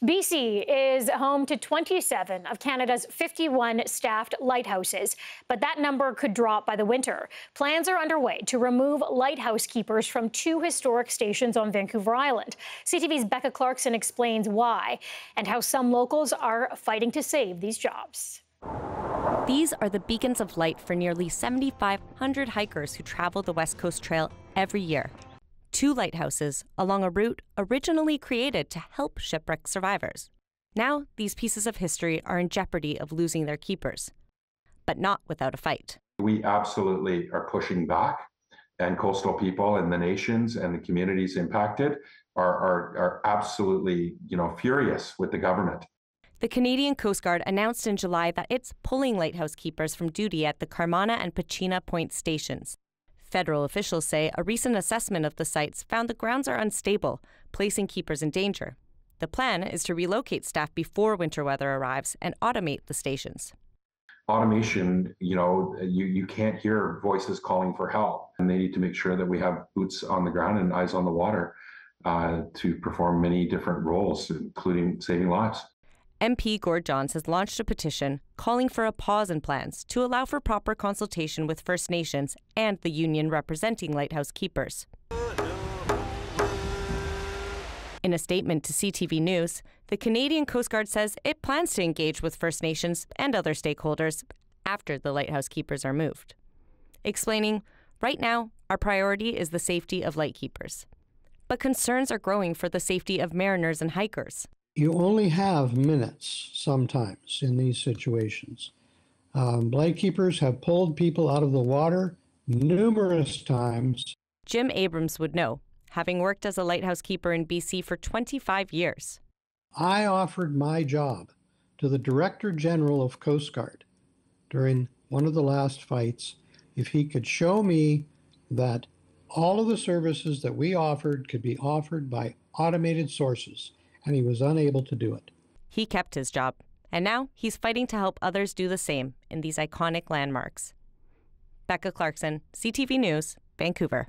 BC is home to 27 of Canada's 51 staffed lighthouses, but that number could drop by the winter. Plans are underway to remove lighthouse keepers from 2 historic stations on Vancouver Island. CTV's Becca Clarkson explains why and how some locals are fighting to save these jobs. These are the beacons of light for nearly 7,500 hikers who travel the West Coast Trail every year. 2 lighthouses along a route originally created to help shipwreck survivors. Now, these pieces of history are in jeopardy of losing their keepers, but not without a fight. We absolutely are pushing back, and coastal people and the nations and the communities impacted are absolutely, furious with the government. The Canadian Coast Guard announced in July that it's pulling lighthouse keepers from duty at the Carmana and Pachina Point stations. Federal officials say a recent assessment of the sites found the grounds are unstable, placing keepers in danger. The plan is to relocate staff before winter weather arrives and automate the stations. Automation, you can't hear voices calling for help, and they need to make sure that we have boots on the ground and eyes on the water to perform many different roles, including saving lives. MP Gord Johns has launched a petition calling for a pause in plans to allow for proper consultation with First Nations and the union representing lighthouse keepers. In a statement to CTV News, the Canadian Coast Guard says it plans to engage with First Nations and other stakeholders after the lighthouse keepers are moved, explaining, "Right now, our priority is the safety of lightkeepers. But concerns are growing for the safety of mariners and hikers." You only have minutes sometimes in these situations. Lightkeepers have pulled people out of the water numerous times. Jim Abrams would know, having worked as a lighthouse keeper in BC for 25 years. I offered my job to the Director General of Coast Guard during one of the last fights if he could show me that all of the services that we offered could be offered by automated sources, and he was unable to do it. He kept his job, and now he's fighting to help others do the same in these iconic landmarks. Becca Clarkson, CTV News, Vancouver.